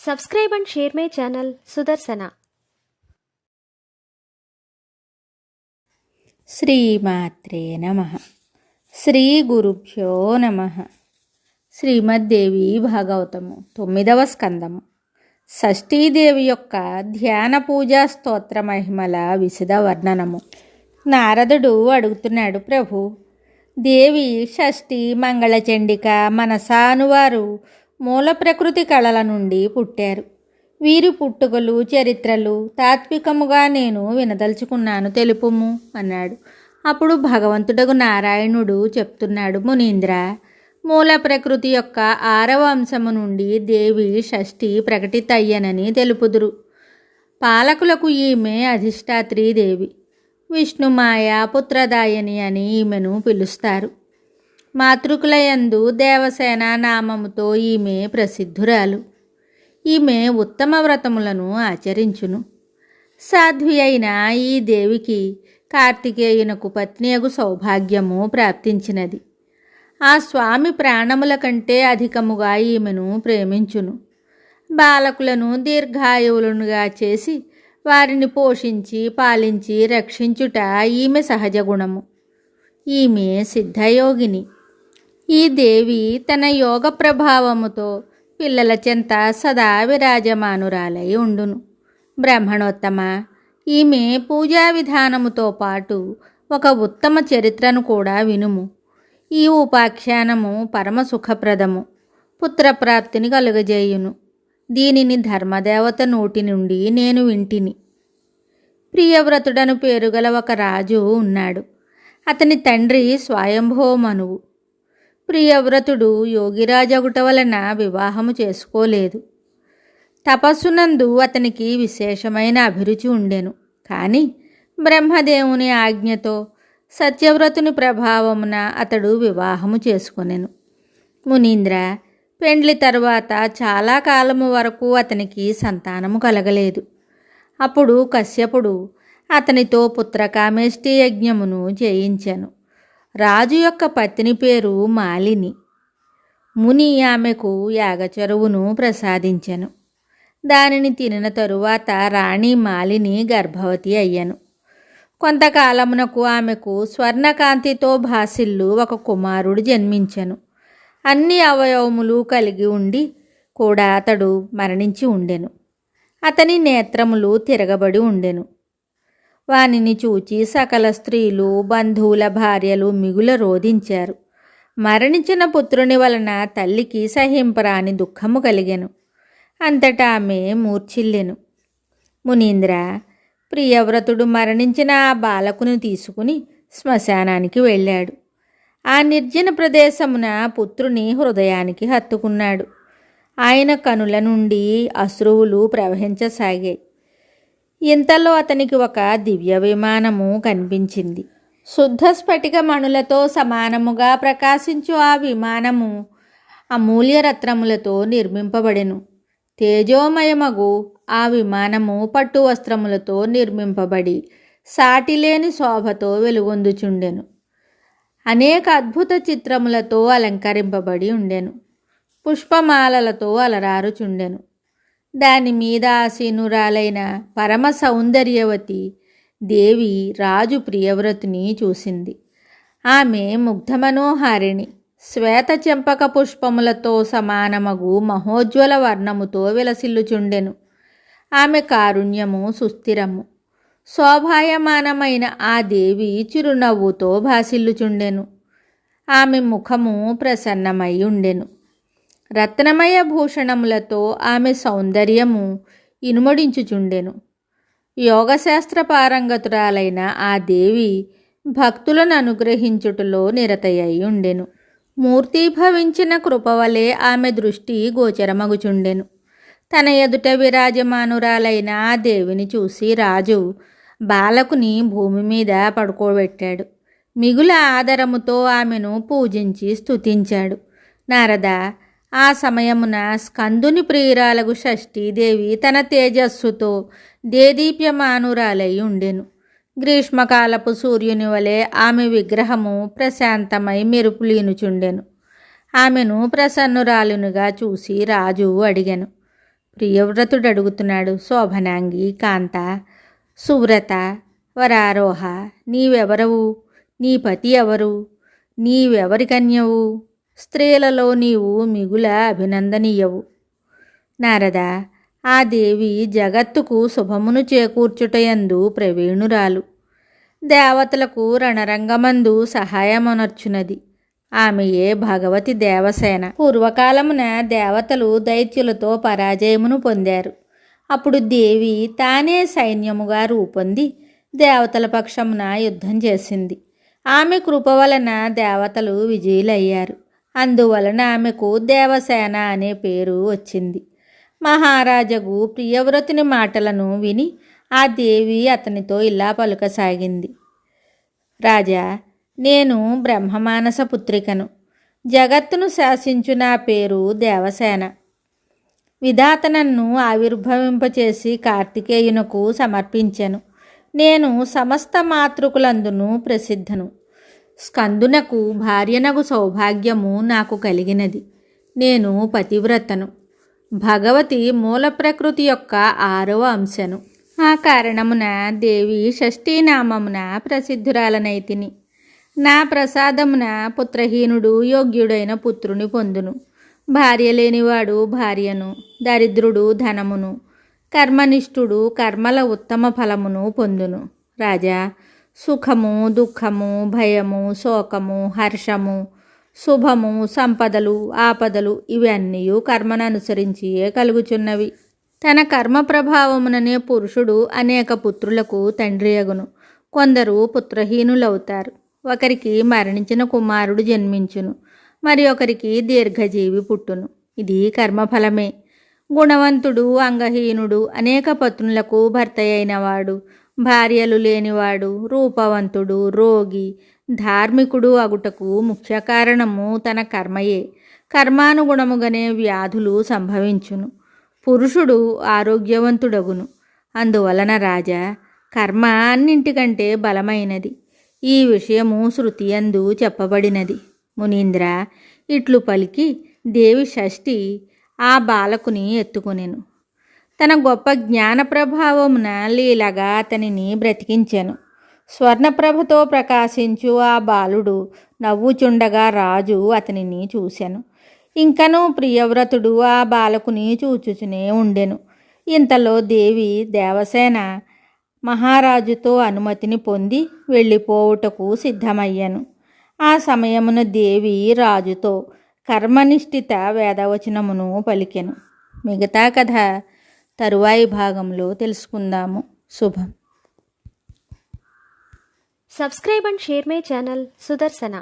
Subscribe and share my channel Sudarsana. శ్రీమాత్రే నమః. శ్రీ గురుభ్యో నమః. శ్రీమద్దేవి భాగవతము 9వ స్కందము. షష్ఠీదేవి యొక్క ధ్యాన పూజా స్తోత్ర మహిమల విశద వర్ణనము. నారదుడు అడుగుతున్నాడు, ప్రభు, దేవి షష్ఠి, మంగళచండిక, మనస అనువారు మూల ప్రకృతి కళల నుండి పుట్టారు. వీరి పుట్టుకలు, చరిత్రలు తాత్వికముగా నేను వినదలుచుకున్నాను, తెలుపుము అన్నాడు. అప్పుడు భగవంతుడగు నారాయణుడు చెప్తున్నాడు, మునీంద్ర, మూల ప్రకృతి యొక్క 6వ అంశము నుండి దేవి షష్ఠి ప్రకటిత అయ్యనని తెలుపుదురు. పాలకులకు ఈమె అధిష్టాత్రీ దేవి. విష్ణుమాయ పుత్రదాయని అని ఈమెను పిలుస్తారు. మాతృకులయందు దేవసేన నామముతో ఈమె ప్రసిద్ధురాలు. ఈమె ఉత్తమ వ్రతములను ఆచరించును. సాధ్వి అయిన ఈ దేవికి కార్తికేయునకు పత్నియగు సౌభాగ్యము ప్రాప్తించినది. ఆ స్వామి ప్రాణముల కంటే అధికముగా ఈమెను ప్రేమించును. బాలకులను దీర్ఘాయువులుగా చేసి వారిని పోషించి పాలించి రక్షించుట ఈమె సహజ గుణము. ఈమె సిద్ధయోగిని. ఈ దేవి తన యోగ ప్రభావముతో పిల్లల చెంత సదా విరాజమానురాలై ఉండును. బ్రాహ్మణోత్తమ, ఈమె పూజా విధానముతో పాటు ఒక ఉత్తమ చరిత్రను కూడా వినుము. ఈ ఉపాఖ్యానము పరమ సుఖప్రదము, పుత్రప్రాప్తిని కలుగజేయును. దీనిని ధర్మదేవత నోటి నుండి నేను వింటిని. ప్రియవ్రతుడను పేరుగల ఒక రాజు ఉన్నాడు. అతని తండ్రి స్వయంభోమనువు. ప్రియవ్రతుడు యోగిరాజగుట వలన వివాహము చేసుకోలేదు. తపస్సునందు అతనికి విశేషమైన అభిరుచి ఉండెను. కానీ బ్రహ్మదేవుని ఆజ్ఞతో సత్యవ్రతుని ప్రభావమున అతడు వివాహము చేసుకొనెను. మునీంద్ర, పెండ్లి తరువాత చాలా కాలము వరకు అతనికి సంతానము కలగలేదు. అప్పుడు కశ్యపుడు అతనితో పుత్రకామేష్టి యజ్ఞమును చేయించెను. రాజు యొక్క పత్ని పేరు మాలిని. ముని ఆమెకు యాగచరువును ప్రసాదించెను. దానిని తినిన తరువాత రాణి మాలిని గర్భవతి అయ్యను. కొంతకాలమునకు ఆమెకు స్వర్ణకాంతితో భాసిల్లు ఒక కుమారుడు జన్మించెను. అన్ని అవయవములు కలిగి ఉండి కూడా అతడు మరణించి ఉండెను. అతని నేత్రములు తిరగబడి ఉండెను. వానిని చూచి సకల స్త్రీలు, బంధువుల భార్యలు మిగుల రోధించారు. మరణించిన పుత్రుని వలన తల్లికి సహింపరాని దుఃఖము కలిగెను. అంతటా ఆమె మూర్ఛిల్లెను. మునీంద్ర, ప్రియవ్రతుడు మరణించిన ఆ బాలకుని తీసుకుని శ్మశానానికి వెళ్ళాడు. ఆ నిర్జన ప్రదేశమున పుత్రుని హృదయానికి హత్తుకున్నాడు. ఆయన కనుల నుండి అశ్రువులు ప్రవహించసాగాయి. ఇంతలో అతనికి ఒక దివ్య విమానము కనిపించింది. శుద్ధ స్ఫటిక మణులతో సమానముగా ప్రకాశించు ఆ విమానము అమూల్య రత్నములతో నిర్మింపబడెను. తేజోమయమగు ఆ విమానము పట్టు వస్త్రములతో నిర్మింపబడి సాటిలేని శోభతో వెలుగొందుచుండెను. అనేక అద్భుత చిత్రములతో అలంకరింపబడి ఉండెను. పుష్పమాలలతో అలరారుచుండెను. దాని మీద ఆసీనురాలైన పరమ సౌందర్యవతి దేవి రాజు ప్రియవ్రతుని చూసింది. ఆమె ముగ్ధమనోహారిణి. శ్వేత చెంపక పుష్పములతో సమానమగు మహోజ్వల వర్ణముతో విలసిల్లుచుండెను. ఆమె కారుణ్యము సుస్థిరము. శోభాయమానమైన ఆ దేవి చిరునవ్వుతో భాసిల్లుచుండెను. ఆమె ముఖము ప్రసన్నమై ఉండెను. రత్నమయ భూషణములతో ఆమె సౌందర్యము ఇనుమడించుచుండెను. యోగశాస్త్ర పారంగతురాలైన ఆ దేవి భక్తులను అనుగ్రహించుటలో నిరతయ్యి ఉండెను. మూర్తీభవించిన కృపవలే ఆమె దృష్టి గోచరమగుచుండెను. తన ఎదుట విరాజమానురాలైన ఆ దేవిని చూసి రాజు బాలకుని భూమి మీద పడుకోబెట్టాడు. మిగుల ఆదరముతో ఆమెను పూజించి స్తుతించాడు. నారద, ఆ సమయమున స్కందుని ప్రియురాలగు షష్ఠీదేవి తన తేజస్సుతో దేదీప్యమానురాలై ఉండెను. గ్రీష్మకాలపు సూర్యుని వలె ఆమె విగ్రహము ప్రశాంతమై మెరుపులీనుచుండెను. ఆమెను ప్రసన్నురాలునిగా చూసి రాజు అడిగెను, ప్రియవ్రతుడు అడుగుతున్నాడు. శోభనాంగి, కాంత, సువ్రత, వరారోహ, నీవెవరవు? నీ పతి ఎవరు? నీవెవరి కన్యవు? స్త్రీలలో నీవు మిగుల అభినందనీయవు. నారద, ఆ దేవి జగత్తుకు శుభమును చేకూర్చుటయందు ప్రవీణురాలు. దేవతలకు రణరంగమందు సహాయమనర్చున్నది. ఆమెయే భగవతి దేవసేన. పూర్వకాలమున దేవతలు దైత్యులతో పరాజయమును పొందారు. అప్పుడు దేవి తానే సైన్యముగా రూపొంది దేవతల పక్షమున యుద్ధం చేసింది. ఆమె కృప వలన దేవతలు విజయులయ్యారు. అందువలన ఆమెకు దేవసేన అనే పేరు వచ్చింది. మహారాజగు ప్రియవ్రతుని మాటలను విని ఆ దేవి అతనితో ఇలా పలుకసాగింది. రాజా, నేను బ్రహ్మమానస పుత్రికను. జగత్తును శాసించు నా పేరు దేవసేన. విధాత నన్ను ఆవిర్భవింపచేసి కార్తికేయునకు సమర్పించెను. నేను సమస్త మాతృకులందును ప్రసిద్ధను. స్కందునకు భార్యనగు సౌభాగ్యము నాకు కలిగినది. నేను పతివ్రతను. భగవతి మూల ప్రకృతి యొక్క 6వ అంశను. ఆ కారణమున దేవి షష్ఠీనామమున ప్రసిద్ధురాలనైతిని. నా ప్రసాదమున పుత్రహీనుడు యోగ్యుడైన పుత్రుని పొందును. భార్య లేనివాడు భార్యను, దరిద్రుడు ధనమును, కర్మనిష్ఠుడు కర్మల ఉత్తమ ఫలమును పొందును. రాజా, సుఖము, దుఃఖము, భయము, శోకము, హర్షము, శుభము, సంపదలు, ఆపదలు ఇవన్నీ కర్మను అనుసరించియే కలుగుచున్నవి. తన కర్మ ప్రభావముననే పురుషుడు అనేక పుత్రులకు తండ్రి అగును. కొందరు పుత్రహీనులవుతారు. ఒకరికి మరణించిన కుమారుడు జన్మించును, మరి ఒకరికి దీర్ఘజీవి పుట్టును. ఇది కర్మఫలమే. గుణవంతుడు, అంగహీనుడు, అనేక పత్నులకు భర్త అయినవాడు, భార్యలు లేనివాడు, రూపవంతుడు, రోగి, ధార్మికుడు అగుటకు ముఖ్య కారణము తన కర్మయే. కర్మానుగుణముగానే వ్యాధులు సంభవించును. పురుషుడు ఆరోగ్యవంతుడగును. అందువలన రాజా, కర్మ అన్నింటికంటే బలమైనది. ఈ విషయము శృతియందు చెప్పబడినది. మునీంద్ర, ఇట్లు పలికి దేవి షష్ఠి ఆ బాలకుని ఎత్తుకొనెను. తన గొప్ప జ్ఞాన ప్రభావమున లీలగా అతనిని బ్రతికించెను. స్వర్ణప్రభతో ప్రకాశించు ఆ బాలుడు నవ్వుచుండగా రాజు అతనిని చూశాను. ఇంకనూ ప్రియవ్రతుడు ఆ బాలకుని చూచుచునే ఉండెను. ఇంతలో దేవి దేవసేన మహారాజుతో అనుమతిని పొంది వెళ్ళిపోవుటకు సిద్ధమయ్యాను. ఆ సమయమున దేవి రాజుతో కర్మనిష్ఠిత వేదవచనమును పలికెను. మిగతా కథ తరువాయి భాగంలో తెలుసుకుందాము. శుభం. Subscribe and share my channel Sudarsana.